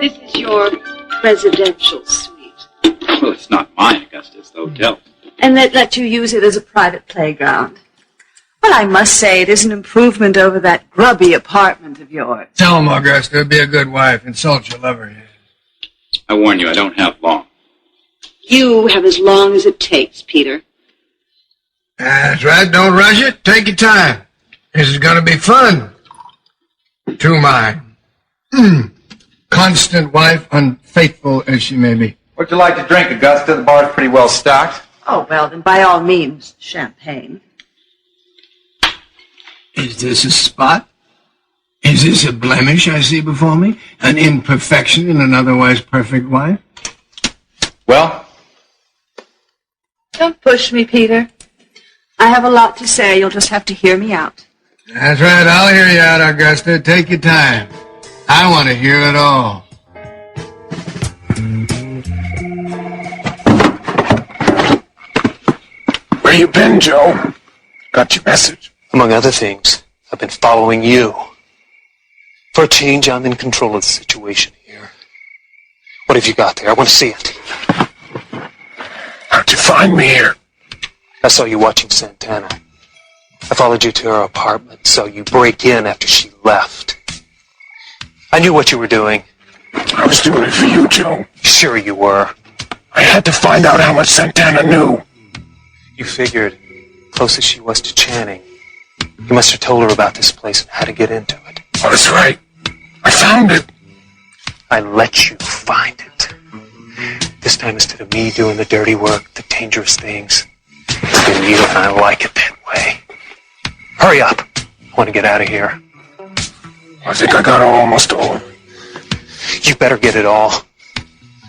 This is your presidential suite. Well, it's not mine, Augusta. It's the hotel. And they'd let you use it as a private playground. Well, I must say it is an improvement over that grubby apartment of yours. Tell him, Augusta, be a good wife. Insult your lover. I warn you, I don't have long. You have as long as it takes, Peter. That's right. Don't rush it. Take your time. This is going to be fun. To my constant wife, unfaithful as she may be. What'd you like to drink, Augusta? The bar's pretty well stocked. Oh, well, then by all means, champagne. Is this a spot? Is this a blemish I see before me? An imperfection in an otherwise perfect wife? Well? Don't push me, Peter. I have a lot to say. You'll just have to hear me out. That's right. I'll hear you out, Augusta. Take your time. I want to hear it all. Where you been, Joe? Got your message? Among other things, I've been following you. For a change, I'm in control of the situation here. What have you got there? I want to see it. How'd you find me here? I saw you watching Santana. I followed you to her apartment, saw you break in after she left. I knew what you were doing. I was doing it for you, Joe. Sure you were. I had to find out how much Santana knew. You figured, close as she was to Channing, you must have told her about this place and how to get into it. Oh, that's right. I found it. I let you find it. This time, instead of me doing the dirty work, the dangerous things, it's been you, and I like it that way. Hurry up. I want to get out of here. I think I got almost all. You better get it all.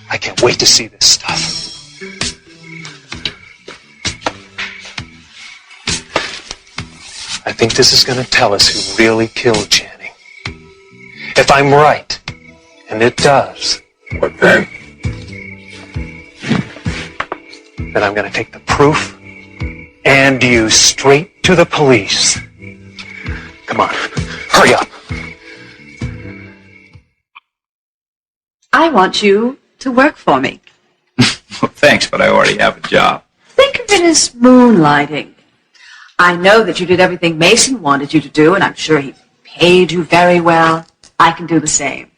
I can't wait to see this stuff. I think this is going to tell us who really killed Channing. If I'm right, and it does, What then? then I'm going to take the proof and you straight to the police. Come on, hurry up. I want you to work for me. Well, thanks, but I already have a job. Think of it as moonlighting. I know that you did everything Mason wanted you to do, and I'm sure he paid you very well. I can do the same.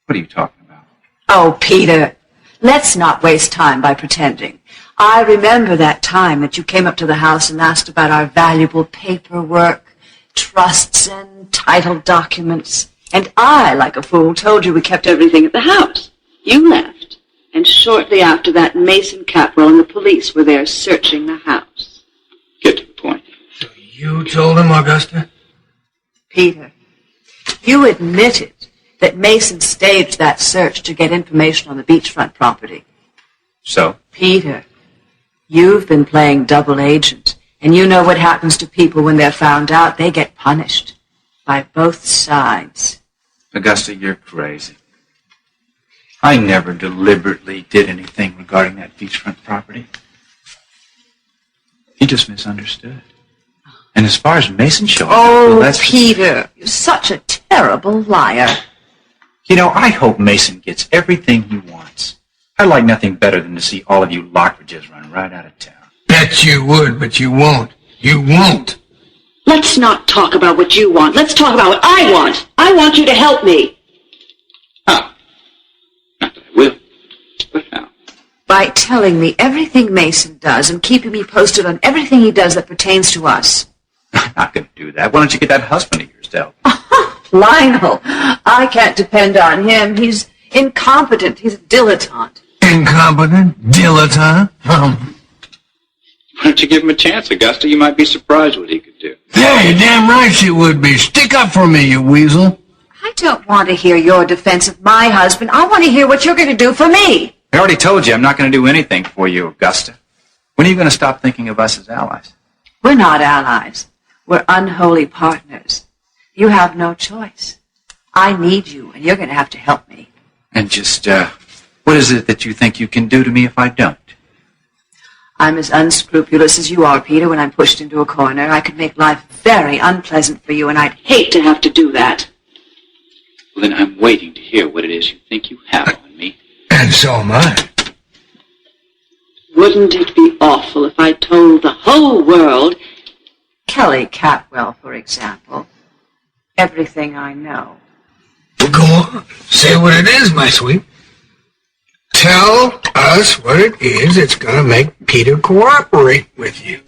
What are you talking about? Oh, Peter, let's not waste time by pretending. I remember that time that you came up to the house and asked about our valuable paperwork, trusts, and title documents. And I, like a fool, told you we kept everything at the house. You left, and shortly after that, Mason Capwell and the police were there searching the house. Get to the point. So you told him, Augusta? Peter, you admitted that Mason staged that search to get information on the beachfront property. So? Peter, you've been playing double agent, and you know what happens to people when they're found out. They get punished by both sides. Augusta, you're crazy. I never deliberately did anything regarding that beachfront property. You just misunderstood. And as far as Mason showing up, well, that's... Peter, you're such a terrible liar. You know, I hope Mason gets everything he wants. I'd like nothing better than to see all of you Lockridges run right out of town. Bet you would, but you won't. You won't. Let's not talk about what you want. Let's talk about what I want. I want you to help me. How? Not that I will, but how? By telling me everything Mason does and keeping me posted on everything he does that pertains to us. I'm not going to do that. Why don't you get that husband of yours to help? Lionel, I can't depend on him. He's incompetent. He's a dilettante. Incompetent? Dilettante? Why don't you give him a chance, Augusta? You might be surprised what he could do. Yeah, you're damn right she would be. Stick up for me, you weasel. I don't want to hear your defense of my husband. I want to hear what you're going to do for me. I already told you I'm not going to do anything for you, Augusta. When are you going to stop thinking of us as allies? We're not allies. We're unholy partners. You have no choice. I need you, and you're going to have to help me. And just, what is it that you think you can do to me if I don't? I'm as unscrupulous as you are, Peter, when I'm pushed into a corner. I could make life very unpleasant for you, and I'd hate to have to do that. Well, then I'm waiting to hear what it is you think you have on me. And so am I. Wouldn't it be awful if I told the whole world? Kelly Catwell, for example. Everything I know. Well, go on. Say what it is, my sweet. Tell us what it is that's going to make Peter cooperate with you.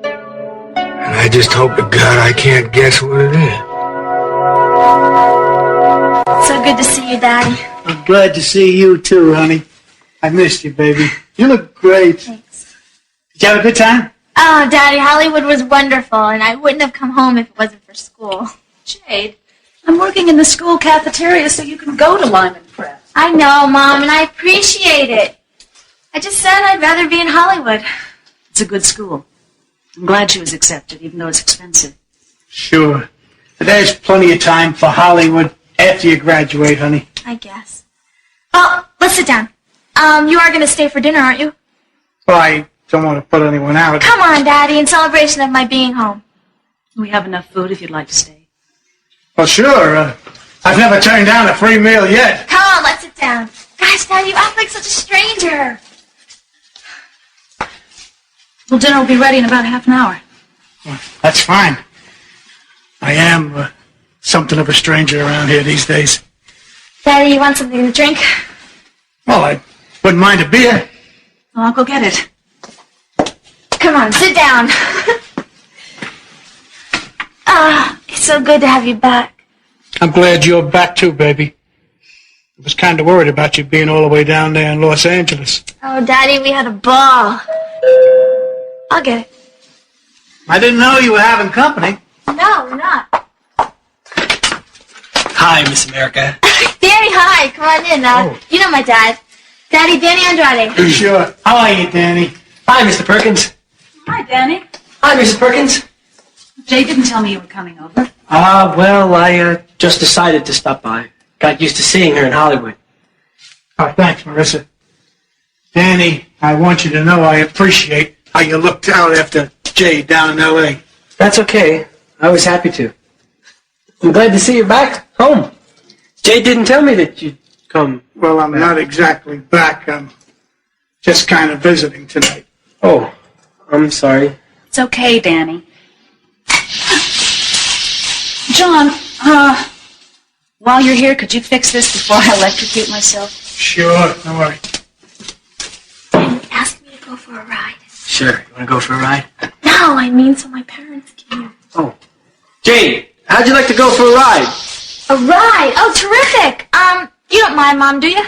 And I just hope to God I can't guess what it is. So good to see you, Daddy. I'm glad to see you too, honey. I missed you, baby. You look great. Thanks. Did you have a good time? Oh, Daddy, Hollywood was wonderful, and I wouldn't have come home if it wasn't for school. Jade, I'm working in the school cafeteria so you can go to Lyman Prep. I know, Mom, and I appreciate it. I just said I'd rather be in Hollywood. It's a good school. I'm glad she was accepted, even though it's expensive. Sure. But there's plenty of time for Hollywood after you graduate, honey. I guess. Oh, let's sit down. You are going to stay for dinner, aren't you? Well, I don't want to put anyone out. Come on, Daddy, in celebration of my being home. We have enough food if you'd like to stay. Well, sure. I've never turned down a free meal yet. Come on, let's sit down. Gosh, Daddy, you act like such a stranger. Well, dinner will be ready in about half an hour. Well, that's fine. I am something of a stranger around here these days. Daddy, you want something to drink? Well, I wouldn't mind a beer. Well, I'll go get it. Come on, sit down. It's so good to have you back. I'm glad you're back too, baby. I was kind of worried about you being all the way down there in Los Angeles. Oh, Daddy, we had a ball. I'll get it. I didn't know you were having company. No, we're not. Hi, Miss America. Danny, hi. Come on in. You know my dad. Daddy, Danny Andrade. Sure. How are you, Danny? Hi, Mr. Perkins. Hi, Danny. Hi, Mrs. Perkins. Jay didn't tell me you were coming over. Well, I just decided to stop by. Got used to seeing her in Hollywood. Oh, thanks, Marissa. Danny, I want you to know I appreciate how you looked out after Jay down in L.A. That's okay. I was happy to. I'm glad to see you back home. Jay didn't tell me that you'd come. Well, I'm not exactly back. I'm just kind of visiting tonight. Oh, I'm sorry. It's okay, Danny. John, while you're here, could you fix this before I electrocute myself? Sure, don't worry. Danny asked me to go for a ride. Sure. You want to go for a ride? No, I mean so my parents can. Oh. Jay, how'd you like to go for a ride? A ride? Oh, terrific. You don't mind, Mom, do you?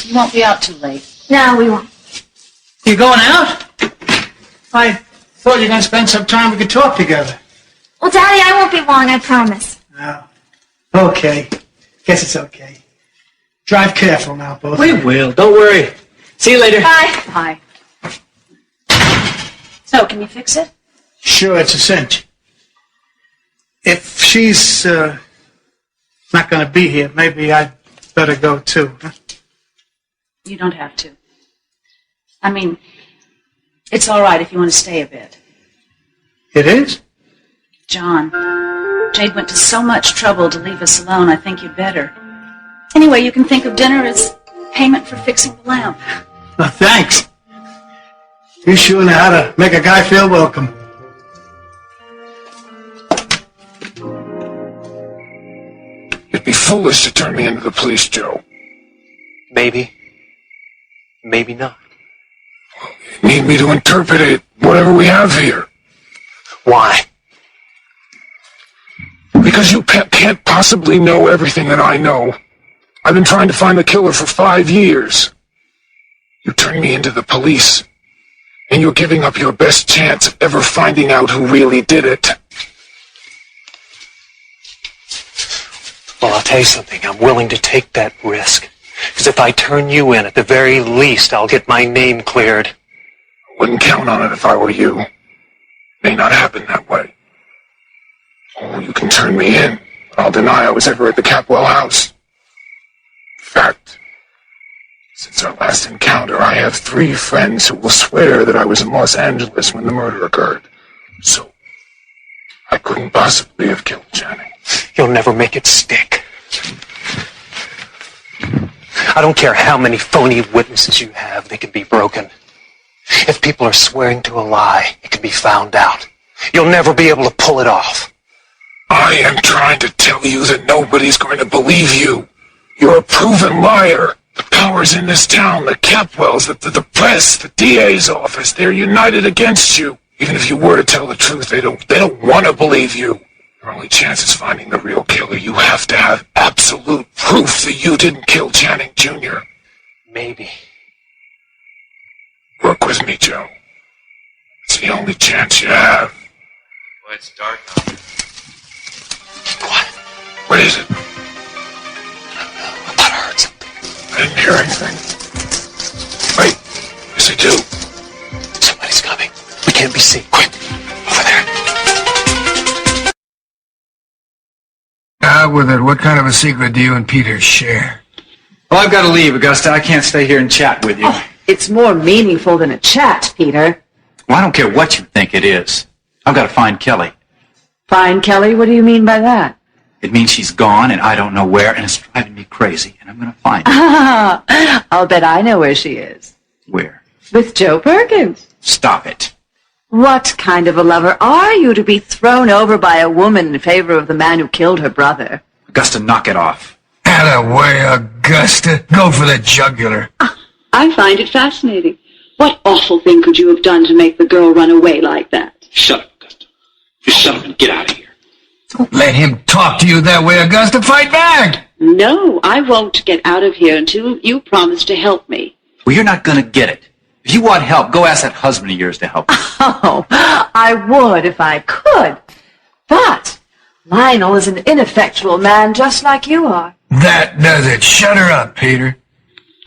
You won't be out too late. No, we won't. You going out? I thought you were going to spend some time we could talk together. Well, Daddy, I won't be long, I promise. Oh, okay. Guess it's okay. Drive careful now, both. We will. Don't worry. See you later. Bye. Bye. So, can you fix it? Sure, it's a cinch. If she's not going to be here, maybe I'd better go too. Huh? You don't have to. I mean, it's all right if you want to stay a bit. It is? John, Jade went to so much trouble to leave us alone, I think you'd better. Anyway, you can think of dinner as payment for fixing the lamp. Oh, thanks. You sure know how to make a guy feel welcome. It'd be foolish to turn me into the police, Joe. Maybe. Maybe not. You need me to interpret it, whatever we have here. Why? Because you can't possibly know everything that I know. I've been trying to find the killer for 5 years. You turn me into the police, and you're giving up your best chance of ever finding out who really did it. Well, I'll tell you something. I'm willing to take that risk. Because if I turn you in, at the very least, I'll get my name cleared. Wouldn't count on it if I were you. May not happen that way. Oh, you can turn me in. I'll deny I was ever at the Capwell house. In fact, since our last encounter, I have 3 friends who will swear that I was in Los Angeles when the murder occurred. So, I couldn't possibly have killed Janet. You'll never make it stick. I don't care how many phony witnesses you have, they can be broken. If people are swearing to a lie, it can be found out. You'll never be able to pull it off. I am trying to tell you that nobody's going to believe you. You're a proven liar. The powers in this town, the Capwells, the press, the DA's office, they're united against you. Even if you were to tell the truth, they don't want to believe you. Your only chance is finding the real killer. You have to have absolute proof that you didn't kill Channing Jr. Maybe. Work with me, Joe. It's the only chance you have. Well, it's dark out there. What? What is it? I don't know. I thought I heard something. I didn't hear anything. Wait. Yes, I do. Somebody's coming. We can't be seen. Quick. Over there. Out with it. What kind of a secret do you and Peter share? Well, I've got to leave, Augusta. I can't stay here and chat with you. Oh, it's more meaningful than a chat, Peter. Well, I don't care what you think it is. I've got to find Kelly. Find Kelly? What do you mean by that? It means she's gone and I don't know where, and it's driving me crazy, and I'm going to find her. I'll bet I know where she is. Where? With Joe Perkins. Stop it. What kind of a lover are you to be thrown over by a woman in favor of the man who killed her brother? Augusta, knock it off. Attaway, Augusta. Go for the jugular. I find it fascinating. What awful thing could you have done to make the girl run away like that? Shut up, Augusta. Just shut up and get out of here. Don't let him talk to you that way, Augusta. Fight back. No, I won't get out of here until you promise to help me. Well, you're not going to get it. If you want help, go ask that husband of yours to help you. Oh, I would if I could. But Lionel is an ineffectual man just like you are. That does it. Shut her up, Peter.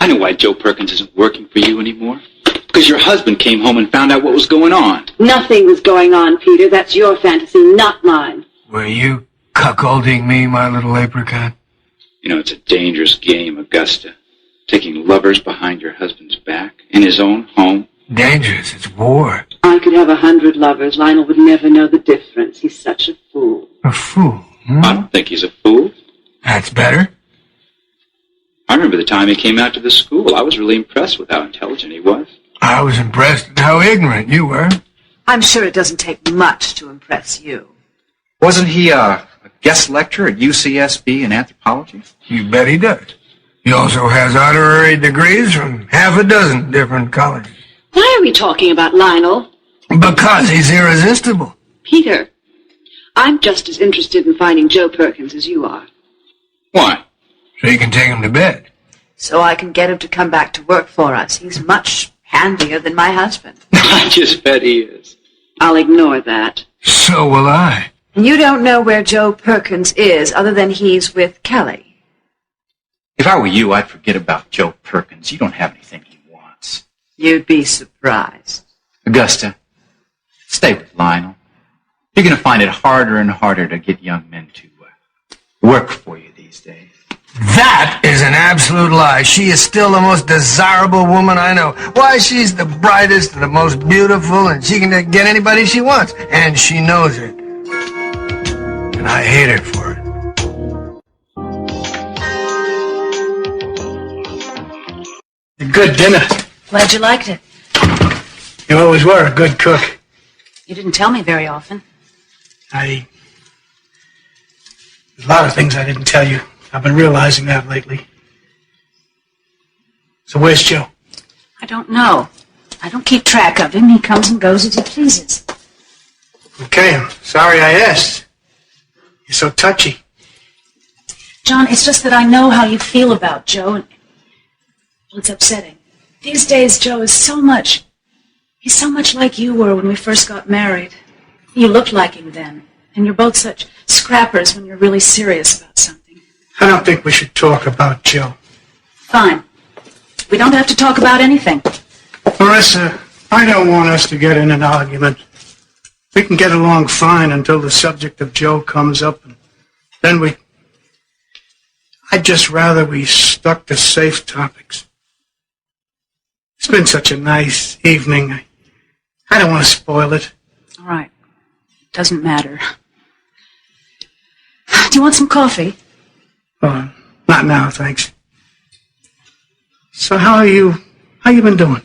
I know why Joe Perkins isn't working for you anymore. Because your husband came home and found out what was going on. Nothing was going on, Peter. That's your fantasy, not mine. Were you cuckolding me, my little apricot? You know, it's a dangerous game, Augusta. Taking lovers behind your husband's back in his own home. Dangerous. It's war. I could have 100 lovers. Lionel would never know the difference. He's such a fool. A fool? I don't think he's a fool. That's better. I remember the time he came out to the school. I was really impressed with how intelligent he was. I was impressed at how ignorant you were. I'm sure it doesn't take much to impress you. Wasn't he a guest lecturer at UCSB in anthropology? You bet he does. He also has honorary degrees from half a dozen different colleges. Why are we talking about Lionel? Because he's irresistible. Peter, I'm just as interested in finding Joe Perkins as you are. Why? So you can take him to bed. So I can get him to come back to work for us. He's much handier than my husband. I just bet he is. I'll ignore that. So will I. And you don't know where Joe Perkins is other than he's with Kelly. If I were you, I'd forget about Joe Perkins. You don't have anything he wants. You'd be surprised. Augusta, stay with Lionel. You're going to find it harder and harder to get young men to work for you these days. That is an absolute lie. She is still the most desirable woman I know. Why, she's the brightest and the most beautiful, and she can get anybody she wants. And she knows it. And I hate her for it. A good dinner. Glad you liked it. You always were a good cook. You didn't tell me very often. There's a lot of things I didn't tell you. I've been realizing that lately. So where's Joe? I don't know. I don't keep track of him. He comes and goes as he pleases. Okay, I'm sorry I asked. You're so touchy. John, it's just that I know how you feel about Joe, and it's upsetting. These days, Joe is he's so much like you were when we first got married. You looked like him then, and you're both such scrappers when you're really serious about something. I don't think we should talk about Joe. Fine. We don't have to talk about anything. Marissa, I don't want us to get in an argument. We can get along fine until the subject of Joe comes up, and then I'd just rather we stuck to safe topics. It's been such a nice evening. I don't want to spoil it. All right. It doesn't matter. Do you want some coffee? Not now, thanks. So how you been doing?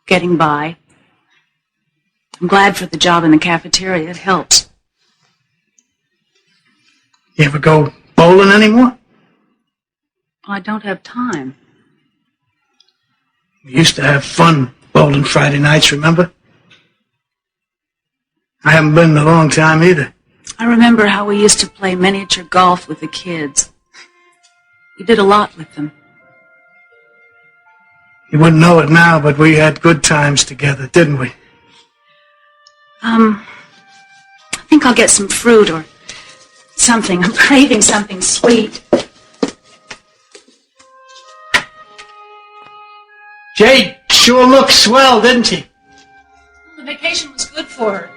Getting by. I'm glad for the job in the cafeteria. It helps. You ever go bowling anymore? I don't have time. We used to have fun bowling Friday nights, remember? I haven't been in a long time either. I remember how we used to play miniature golf with the kids. We did a lot with them. You wouldn't know it now, but we had good times together, didn't we? I think I'll get some fruit or something. I'm craving something sweet. Jade sure looked swell, didn't she? The vacation was good for her.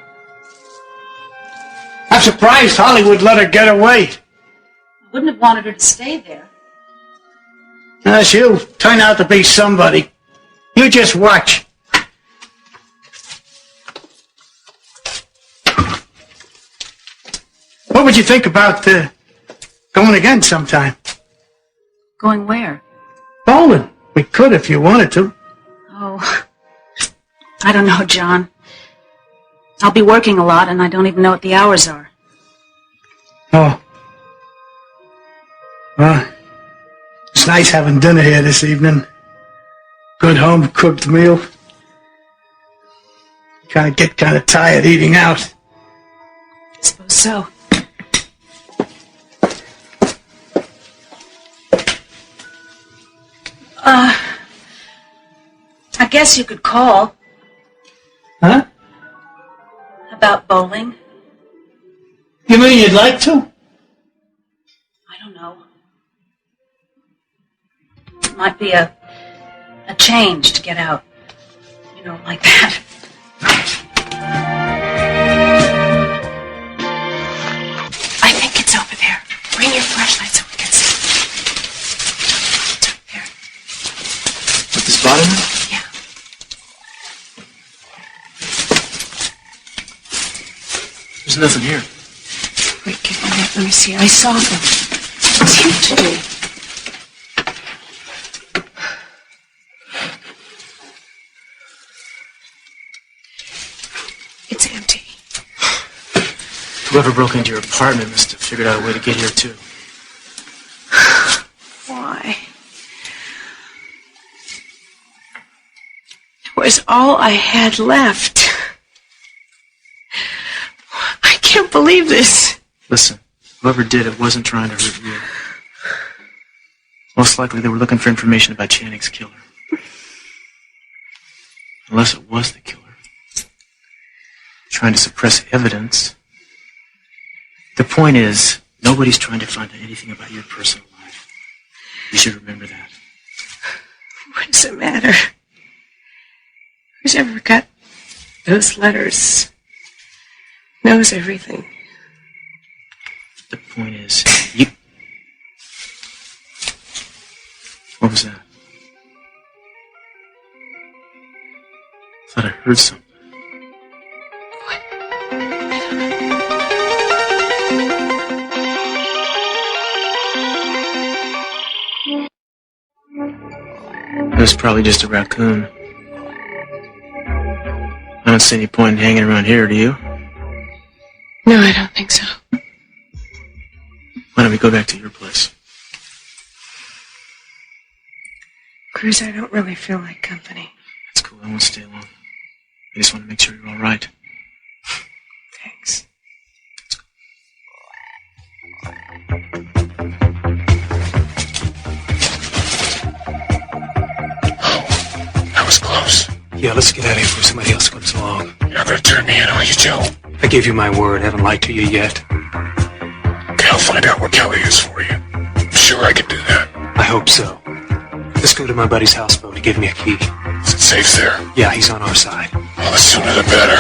I'm surprised Hollywood let her get away. I wouldn't have wanted her to stay there. She'll turn out to be somebody. You just watch. What would you think about going again sometime? Going where? Bowling. We could if you wanted to. Oh, I don't know, John. I'll be working a lot, and I don't even know what the hours are. Oh. Well, it's nice having dinner here this evening. Good home-cooked meal. Get kind of tired eating out. I suppose so. I guess you could call. Huh? About bowling. You mean you'd like to? I don't know. It might be a change to get out. You know, like that. I think it's over there. Bring your flashlight so we can see. It's over there. With the spot in it? Yeah. There's nothing here. Wait, give me that. Let me see. I saw them. What's here to do? It's empty. Whoever broke into your apartment must have figured out a way to get here, too. Why? It was all I had left. I can't believe this. Listen, whoever did it wasn't trying to hurt you. Most likely they were looking for information about Channing's killer. Unless it was the killer. Trying to suppress evidence. The point is, nobody's trying to find out anything about your personal life. You should remember that. What does it matter? Who's ever got those letters knows everything. The point is, you... What was that? I thought I heard something. It was probably just a raccoon. I don't see any point in hanging around here, do you? No, I don't think so. Why don't we go back to your place? Cruz, I don't really feel like company. That's cool, I won't stay long. I just want to make sure you're all right. Thanks. That was close. Yeah, let's get out of here before somebody else comes along. You're not gonna turn me in, are you, Joe? I gave you my word. I haven't lied to you yet. Okay, I'll find out what Kelly is for you. I'm sure I can do that. I hope so. Let's go to my buddy's houseboat. He gave me a key. Is it safe there? Yeah, he's on our side. Well, the sooner the better.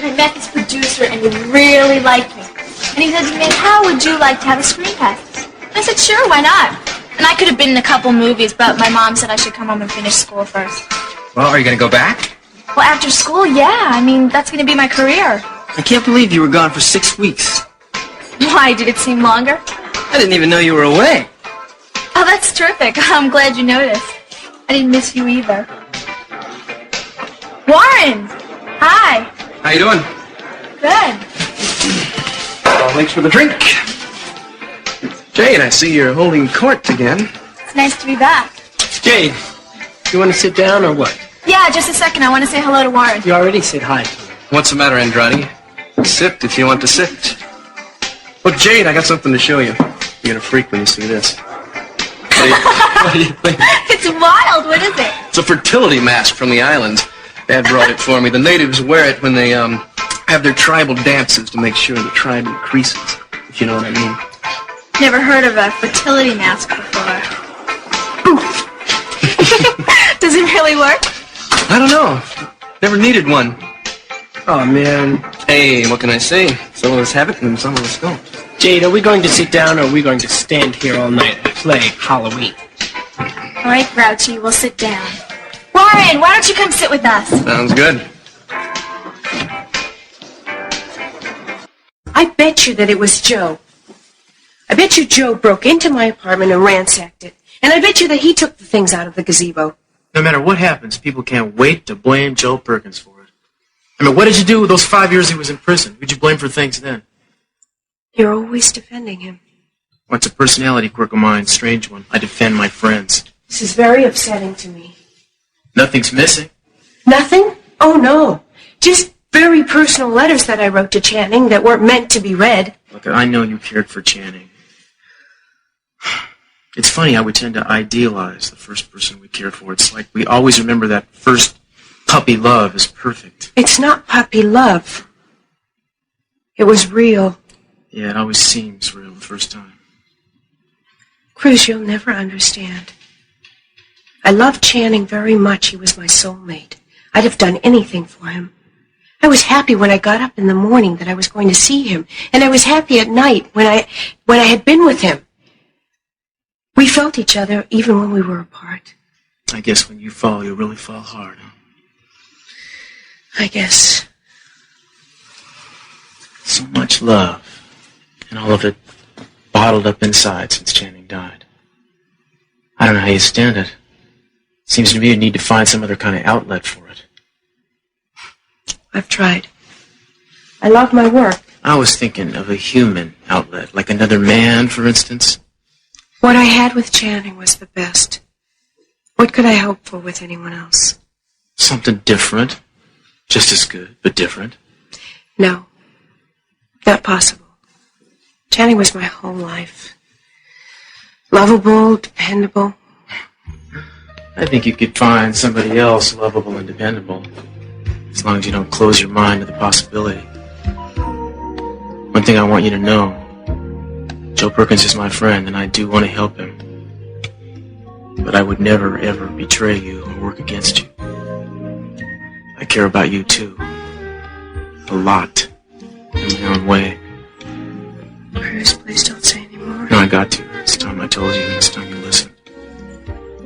I met this producer and he really liked me. And he said to me, how would you like to have a screen test? I said, sure, why not? And I could have been in a couple movies, but my mom said I should come home and finish school first. Well, are you going to go back? Well, after school, yeah. I mean, that's going to be my career. I can't believe you were gone for 6 weeks. Yeah, Why, did it seem longer? I didn't even know you were away. Oh, that's terrific. I'm glad you noticed. I didn't miss you either. Warren! Hi. How you doing? Good. Well, thanks for the drink. Jade, I see you're holding court again. It's nice to be back. Jade, you want to sit down or what? Yeah, just a second. I want to say hello to Warren. You already said hi to him. What's the matter, Andrade? Sit if you want to sit. Well, Jade, I got something to show you. You're gonna freak when you see this. What do you think? It's wild. What is it? It's a fertility mask from the islands. Dad brought it for me. The natives wear it when they have their tribal dances to make sure the tribe increases, if you know what I mean. Never heard of a fertility mask before. Does it really work? I don't know. Never needed one. Oh, man. Hey, what can I say? Some of us have it and some of us don't. Jade, are we going to sit down or are we going to stand here all night and play Halloween? All right, Grouchy, we'll sit down. Warren, why don't you come sit with us? Sounds good. I bet you that it was Joe. I bet you Joe broke into my apartment and ransacked it. And I bet you that he took the things out of the gazebo. No matter what happens, people can't wait to blame Joe Perkins for it. I mean, what did you do with those 5 years he was in prison? Who'd you blame for things then? You're always defending him. What's a personality quirk of mine? Strange one. I defend my friends. This is very upsetting to me. Nothing's missing. Nothing? Oh, no. Just very personal letters that I wrote to Channing that weren't meant to be read. Look, I know you cared for Channing. It's funny how we tend to idealize the first person we cared for. It's like we always remember that first puppy love as perfect. It's not puppy love. It was real. Yeah, it always seems real the first time. Cruz, you'll never understand. I loved Channing very much. He was my soulmate. I'd have done anything for him. I was happy when I got up in the morning that I was going to see him, and I was happy at night when I had been with him. We felt each other even when we were apart. I guess when you fall, you really fall hard, huh? I guess. So much love, and all of it bottled up inside since Channing died. I don't know how you stand it. Seems to me you need to find some other kind of outlet for it. I've tried. I love my work. I was thinking of a human outlet, like another man, for instance. What I had with Channing was the best. What could I hope for with anyone else? Something different. Just as good, but different. No. Not possible. Channing was my whole life. Lovable, dependable. I think you could find somebody else lovable and dependable, as long as you don't close your mind to the possibility. One thing I want you to know, Joe Perkins is my friend, and I do want to help him. But I would never, ever betray you or work against you. I care about you, too. A lot. In my own way. Cruz, please don't say any more. No, I got to. It's time I told you, and it's time you listened.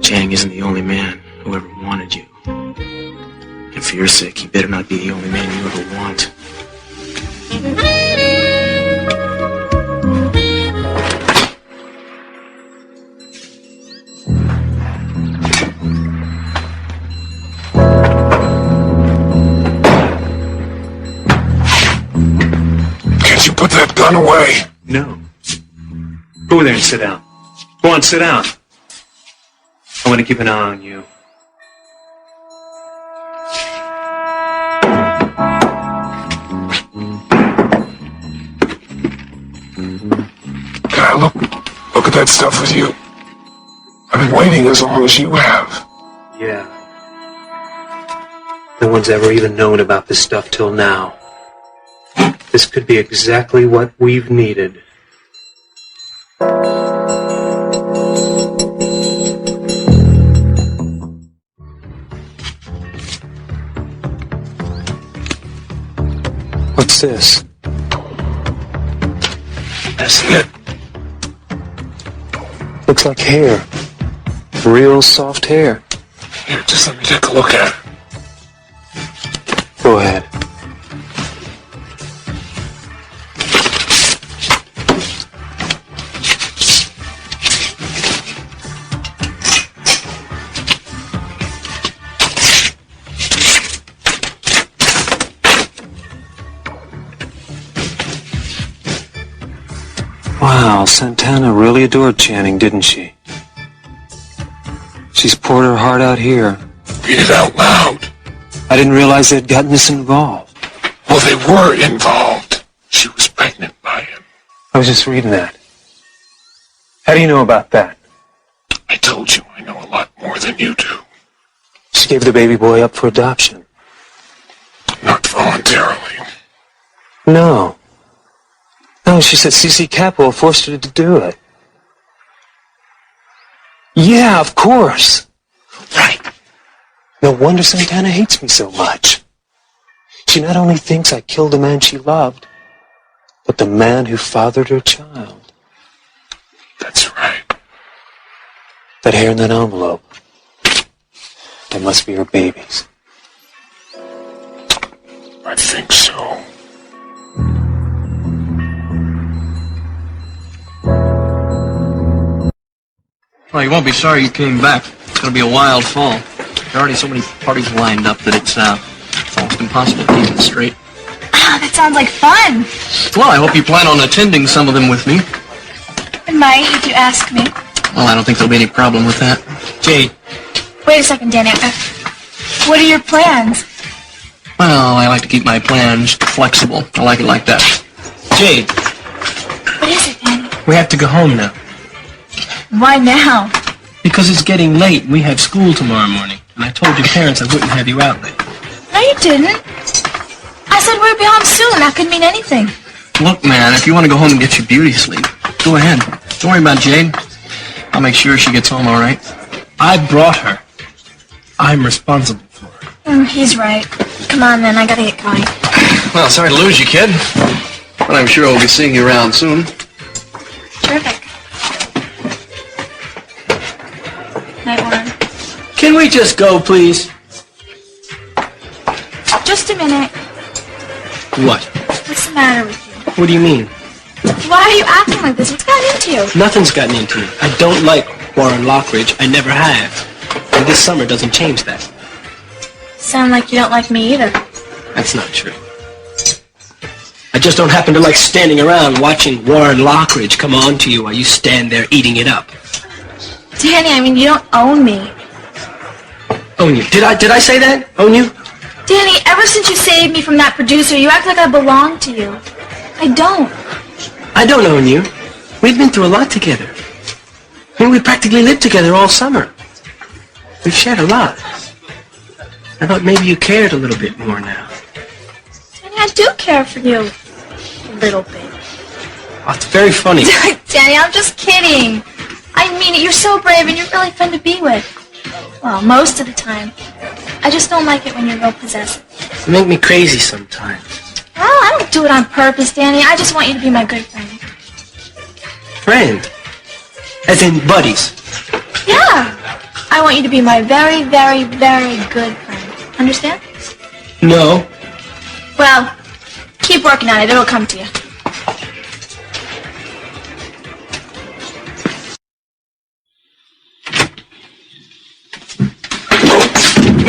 Channing isn't the only man who ever wanted you. And for your sake, he better not be the only man you ever want. Can't you put that gun away? No. Go over there and sit down. Go on, sit down. I want to keep an eye on you. Can I look at that stuff with you? I've been waiting as long as you have. Yeah. No one's ever even known about this stuff till now. This could be exactly what we've needed. What's this? That's it. Looks like hair. Real soft hair. Here, just let me take a look at it. Go ahead. Wow, Santana really adored Channing, didn't she? She's poured her heart out here. Read it out loud. I didn't realize they'd gotten this involved. Well, they were involved. She was pregnant by him. I was just reading that. How do you know about that? I told you I know a lot more than you do. She gave the baby boy up for adoption. Not voluntarily. No. No, she said C.C. Capwell forced her to do it. Yeah, of course. Right. No wonder Santana hates me so much. She not only thinks I killed the man she loved, but the man who fathered her child. That's right. That hair in that envelope. That must be her baby's. I think so. Well, you won't be sorry you came back. It's going to be a wild fall. There are already so many parties lined up that it's almost impossible to keep it straight. Ah, that sounds like fun. Well, I hope you plan on attending some of them with me. I might, if you ask me. Well, I don't think there'll be any problem with that. Jade. Wait a second, Danny. What are your plans? Well, I like to keep my plans flexible. I like it like that. Jade. What is it, Danny? We have to go home now. Why now? Because it's getting late. We have school tomorrow morning. And I told your parents I wouldn't have you out late. No, you didn't. I said we'd be home soon. That could mean anything. Look, man, if you want to go home and get your beauty sleep, go ahead. Don't worry about Jade. I'll make sure she gets home all right. I brought her. I'm responsible for her. He's right. Come on, then. I gotta get going. Well, sorry to lose you, kid. But I'm sure we'll be seeing you around soon. Terrific. Night, Warren. Can we just go, please? Just a minute. What? What's the matter with you? What do you mean? Why are you acting like this? What's gotten into you? Nothing's gotten into me. I don't like Warren Lockridge. I never have. And this summer doesn't change that. Sound like you don't like me either. That's not true. I just don't happen to like standing around watching Warren Lockridge come on to you while you stand there eating it up. Danny, I mean, you don't own me. Own you? Did I say that? Own you? Danny, ever since you saved me from that producer, you act like I belong to you. I don't. I don't own you. We've been through a lot together. I mean, we practically lived together all summer. We've shared a lot. I thought maybe you cared a little bit more now. Danny, I do care for you. A little bit. Oh, it's very funny. Danny, I'm just kidding. I mean it. You're so brave and you're really fun to be with. Well, most of the time. I just don't like it when you're real possessive. You make me crazy sometimes. Well, I don't do it on purpose, Danny. I just want you to be my good friend. Friend? As in buddies? Yeah. I want you to be my very, very, very good friend. Understand? No. Well, keep working on it. It'll come to you.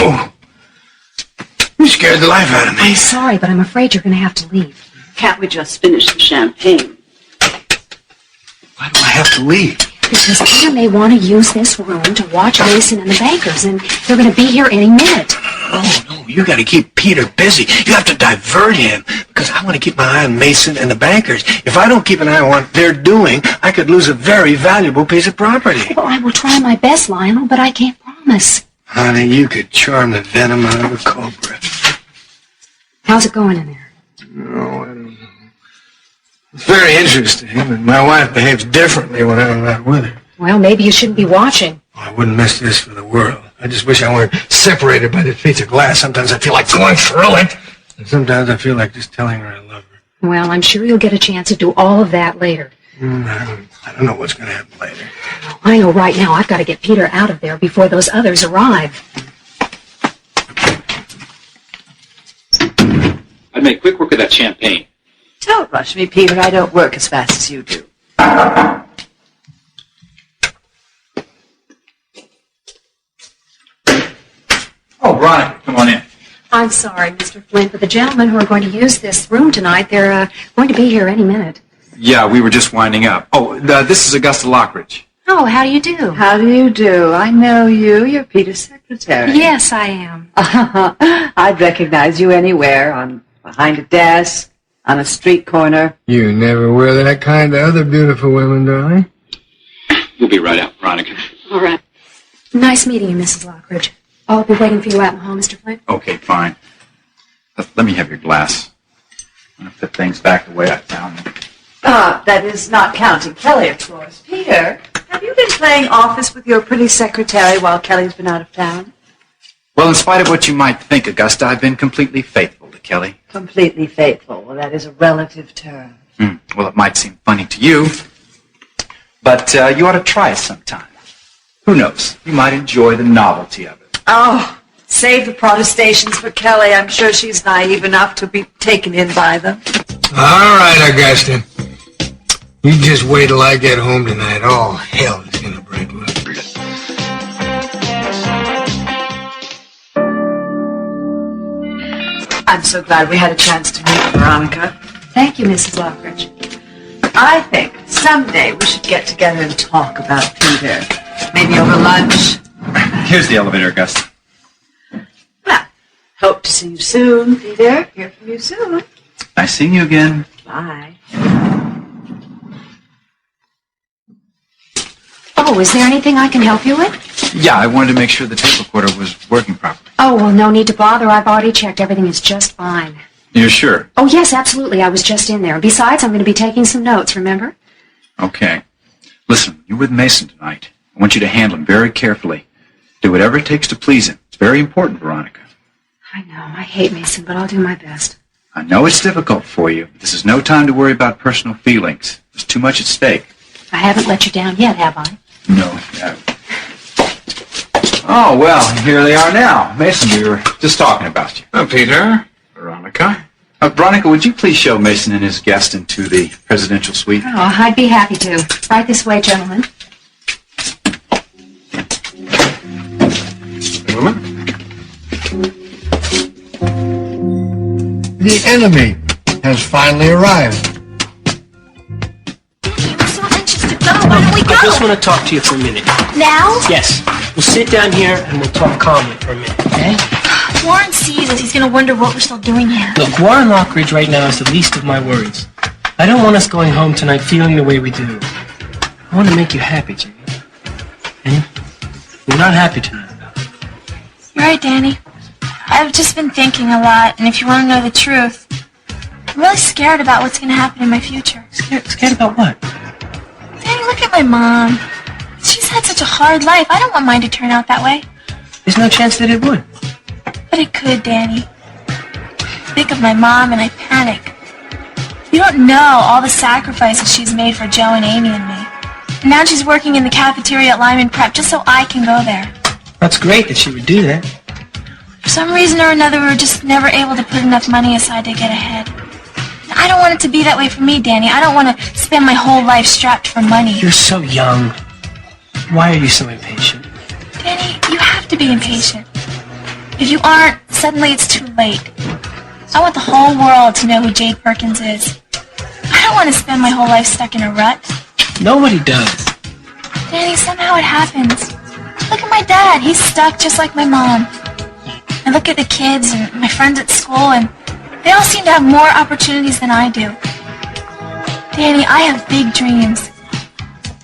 Oh. You scared the life out of me. I'm sorry, but I'm afraid you're going to have to leave. Can't we just finish the champagne? Why do I have to leave? Because Peter may want to use this room to watch Mason and the bankers, and they're going to be here any minute. Oh, no, you got to keep Peter busy. You have to divert him, because I want to keep my eye on Mason and the bankers. If I don't keep an eye on what they're doing, I could lose a very valuable piece of property. Well, I will try my best, Lionel, but I can't promise. Honey, you could charm the venom out of a cobra. How's it going in there? No, I don't know. It's very interesting, but my wife behaves differently when I'm not with her. Well, maybe you shouldn't be watching. I wouldn't miss this for the world. I just wish I weren't separated by this piece of glass. Sometimes I feel like going through it, and sometimes I feel like just telling her I love her. Well, I'm sure you'll get a chance to do all of that later. I don't know what's going to happen later. I know right now I've got to get Peter out of there before those others arrive. I'd make quick work of that champagne. Don't rush me, Peter. I don't work as fast as you do. Oh, Veronica, come on in. I'm sorry, Mr. Flint, but the gentlemen who are going to use this room tonight, they're going to be here any minute. Yeah, we were just winding up. Oh, this is Augusta Lockridge. Oh, how do you do? How do you do? I know you. You're Peter's secretary. Yes, I am. I'd recognize you anywhere, behind a desk, on a street corner. You never wear that kind to other beautiful women, darling. We'll be right out, Veronica. All right. Nice meeting you, Mrs. Lockridge. I'll be waiting for you out in the hall, Mr. Flynn. Okay, fine. Let me have your glass. I'm going to put things back the way I found them. That is not counting Kelly, of course. Peter, have you been playing office with your pretty secretary while Kelly's been out of town? Well, in spite of what you might think, Augusta, I've been completely faithful to Kelly. Completely faithful. Well, that is a relative term. Well, it might seem funny to you, but you ought to try it sometime. Who knows? You might enjoy the novelty of it. Oh, save the protestations for Kelly. I'm sure she's naive enough to be taken in by them. All right, Augusta. You just wait till I get home tonight. All hell is going to break loose. I'm so glad we had a chance to meet, Veronica. Thank you, Mrs. Lockridge. I think someday we should get together and talk about Peter. Maybe over lunch. Here's the elevator, Augusta. Well, hope to see you soon, Peter. Hear from you soon. Nice seeing you again. Bye. Oh, is there anything I can help you with? Yeah, I wanted to make sure the tape recorder was working properly. Oh, well, no need to bother. I've already checked. Everything is just fine. You're sure? Oh, yes, absolutely. I was just in there. Besides, I'm going to be taking some notes, remember? Okay. Listen, you're with Mason tonight. I want you to handle him very carefully. Do whatever it takes to please him. It's very important, Veronica. I know. I hate Mason, but I'll do my best. I know it's difficult for you, but this is no time to worry about personal feelings. There's too much at stake. I haven't let you down yet, have I? No. Oh, well, here they are now. Mason, we were just talking about you. Peter, Veronica. Veronica, would you please show Mason and his guest into the presidential suite? Oh, I'd be happy to. Right this way, gentlemen. The enemy has finally arrived. I'm so anxious to go. Why don't we go? I just want to talk to you for a minute. Now? Yes. We'll sit down here and we'll talk calmly for a minute, okay? Warren sees us. He's going to wonder what we're still doing here. Look, Warren Lockridge right now is the least of my worries. I don't want us going home tonight feeling the way we do. I want to make you happy, Jimmy. And you're not happy tonight. You're right, Danny. I've just been thinking a lot, and if you want to know the truth, I'm really scared about what's going to happen in my future. Scared about what? Danny, look at my mom. She's had such a hard life. I don't want mine to turn out that way. There's no chance that it would. But it could, Danny. Think of my mom and I panic. You don't know all the sacrifices she's made for Joe and Amy and me. And now she's working in the cafeteria at Lyman Prep just so I can go there. That's great that she would do that. For some reason or another, we were just never able to put enough money aside to get ahead. I don't want it to be that way for me, Danny. I don't want to spend my whole life strapped for money. You're so young. Why are you so impatient? Danny, you have to be impatient. If you aren't, suddenly it's too late. I want the whole world to know who Jade Perkins is. I don't want to spend my whole life stuck in a rut. Nobody does. Danny, somehow it happens. Look at my dad. He's stuck just like my mom. I look at the kids and my friends at school, and they all seem to have more opportunities than I do. Danny, I have big dreams.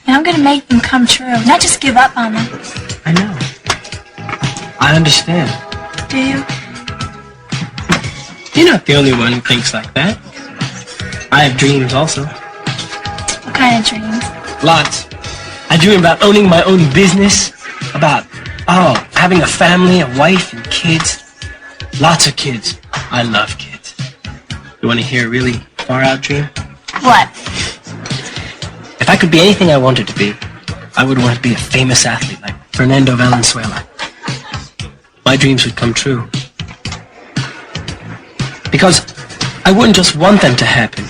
And I'm going to make them come true, not just give up on them. I know. I understand. Do you? You're not the only one who thinks like that. I have dreams also. What kind of dreams? Lots. I dream about owning my own business, about, having a family, a wife, and kids. Lots of kids. I love kids. You want to hear a really far-out dream? What? If I could be anything I wanted to be, I would want to be a famous athlete like Fernando Valenzuela. My dreams would come true. Because I wouldn't just want them to happen.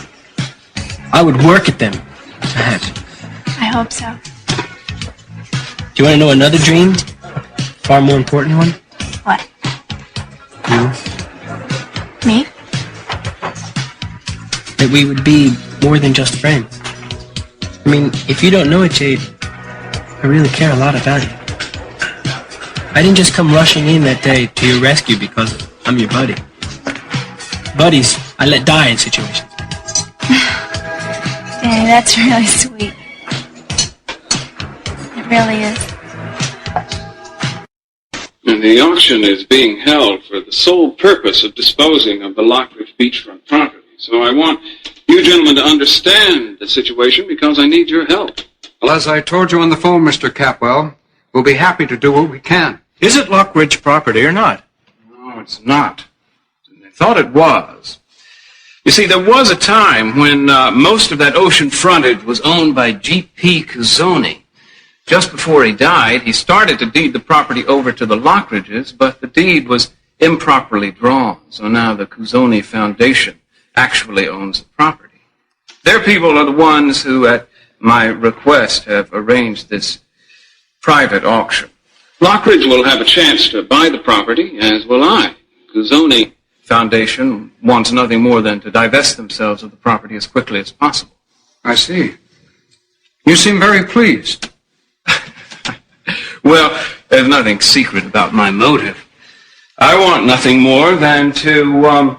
I would work at them to happen. I hope so. Do you want to know another dream? Far more important one? What? You. Me? That we would be more than just friends. I mean, if you don't know it, Jade, I really care a lot about you. I didn't just come rushing in that day to your rescue because I'm your buddy. Buddies, I let die in situations. Danny, that's really sweet. It really is. And the auction is being held for the sole purpose of disposing of the Lockridge beachfront property. So I want you gentlemen to understand the situation because I need your help. Well, as I told you on the phone, Mr. Capwell, we'll be happy to do what we can. Is it Lockridge property or not? No, it's not. I thought it was. You see, there was a time when most of that ocean frontage was owned by G.P. Cuzzoni. Just before he died, he started to deed the property over to the Lockridges, but the deed was improperly drawn. So now the Cuzzoni Foundation actually owns the property. Their people are the ones who, at my request, have arranged this private auction. Lockridge will have a chance to buy the property, as will I. Cuzzoni Foundation wants nothing more than to divest themselves of the property as quickly as possible. I see. You seem very pleased. Well, there's nothing secret about my motive. I want nothing more than to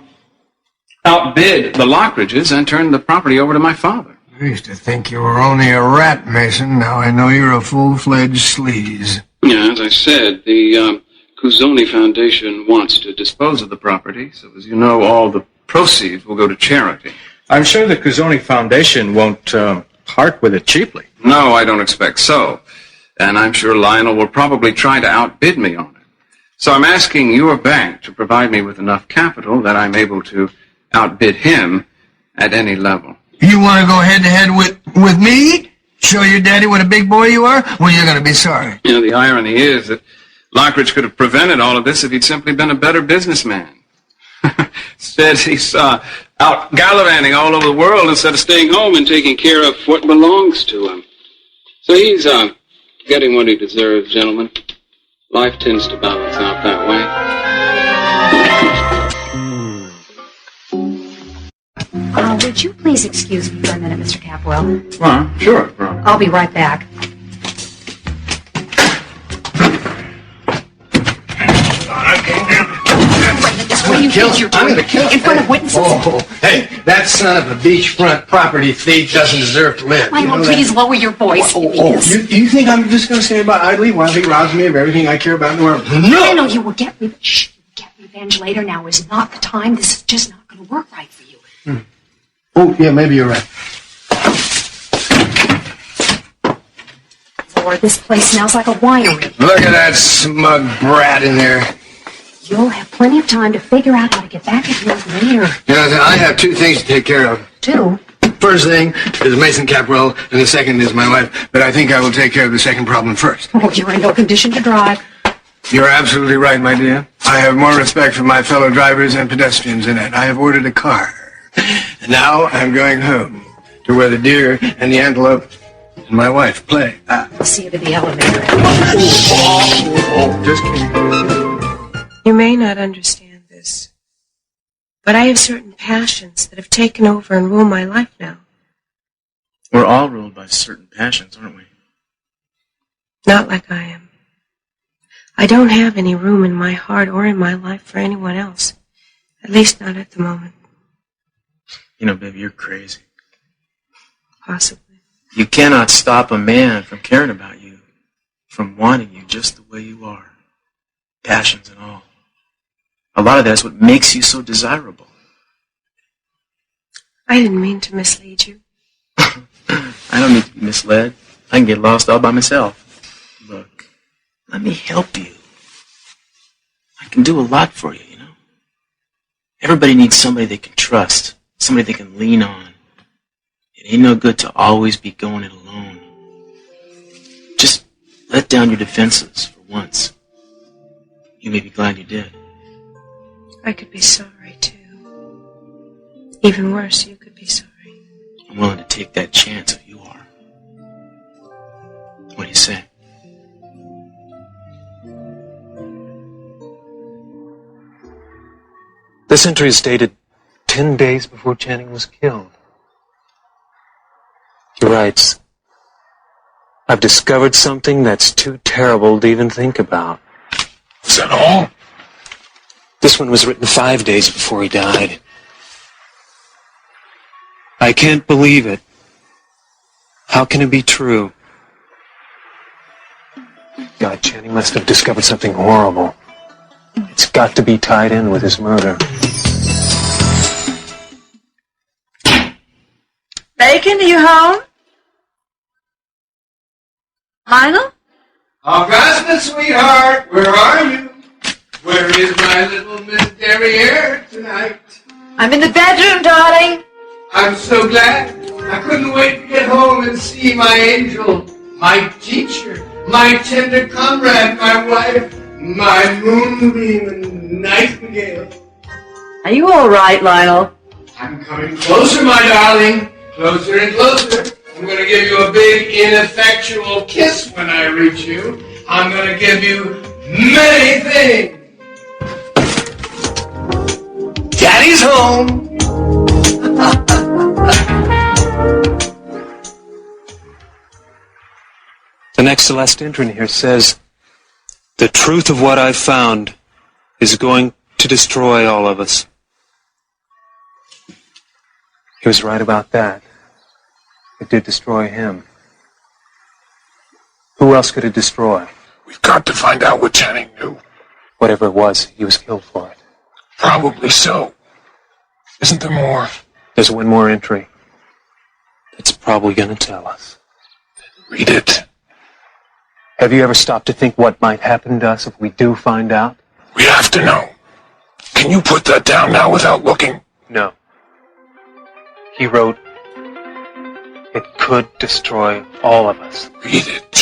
outbid the Lockridges and turn the property over to my father. I used to think you were only a rat, Mason. Now I know you're a full-fledged sleaze. Yeah, as I said, the Cuzzoni Foundation wants to dispose of the property, so as you know, all the proceeds will go to charity. I'm sure the Cuzzoni Foundation won't part with it cheaply. No, I don't expect so. And I'm sure Lionel will probably try to outbid me on it. So I'm asking your bank to provide me with enough capital that I'm able to outbid him at any level. You want to go head-to-head with me? Show your daddy what a big boy you are? Well, you're going to be sorry. You know, the irony is that Lockridge could have prevented all of this if he'd simply been a better businessman. Instead, he's out gallivanting all over the world instead of staying home and taking care of what belongs to him. So he's getting what he deserves, gentlemen. Life tends to balance out that way. Would you please excuse me for a minute, Mr. Capwell? Sure. I'll be right back. I'm going to kill you. In front of witnesses? Oh, hey, that son of a beachfront property thief doesn't deserve to live. Lionel, please lower your voice. You think I'm just going to stand by idly while he robs me of everything I care about in the world? Lionel, you will get revenge later. Now is not the time. This is just not going to work right for you. Oh, yeah, maybe you're right. Lord, this place smells like a winery. Look at that smug brat in there. You'll have plenty of time to figure out how to get back at him later. You know, I have two things to take care of. Two? First thing is Mason Capwell, and the second is my wife. But I think I will take care of the second problem first. Oh, you're in no condition to drive. You're absolutely right, my dear. I have more respect for my fellow drivers and pedestrians in it. I have ordered a car. And now I'm going home to where the deer and the antelope and my wife play. I'll see you to the elevator. Just kidding. You may not understand this, but I have certain passions that have taken over and rule my life now. We're all ruled by certain passions, aren't we? Not like I am. I don't have any room in my heart or in my life for anyone else. At least not at the moment. You know, baby, you're crazy. Possibly. You cannot stop a man from caring about you, from wanting you just the way you are. Passions and all. A lot of that's what makes you so desirable. I didn't mean to mislead you. I don't need to be misled. I can get lost all by myself. Look, let me help you. I can do a lot for you, you know. Everybody needs somebody they can trust, somebody they can lean on. It ain't no good to always be going it alone. Just let down your defenses for once. You may be glad you did. I could be sorry, too. Even worse, you could be sorry. I'm willing to take that chance if you are. What do you say? This entry is dated 10 days before Channing was killed. He writes, I've discovered something that's too terrible to even think about. Is that all? This one was written 5 days before he died. I can't believe it. How can it be true? God, Channing must have discovered something horrible. It's got to be tied in with his murder. Bacon, are you home? Lionel? Augusta, sweetheart, where are you? Where is my little Miss Derriere tonight? I'm in the bedroom, darling. I'm so glad. I couldn't wait to get home and see my angel, my teacher, my tender comrade, my wife, my moonbeam and nightingale. Are you all right, Lionel? I'm coming closer, my darling. Closer and closer. I'm going to give you a big, ineffectual kiss when I reach you. I'm going to give you many things. Daddy's home. The next to last entry in here says, the truth of what I've found is going to destroy all of us. He was right about that. It did destroy him. Who else could it destroy? We've got to find out what Channing knew. Whatever it was, he was killed for it. Probably so. Isn't there more? There's one more entry. It's probably going to tell us. Read it. Have you ever stopped to think what might happen to us if we do find out? We have to know. Can you put that down now without looking? No. He wrote, it could destroy all of us. Read it.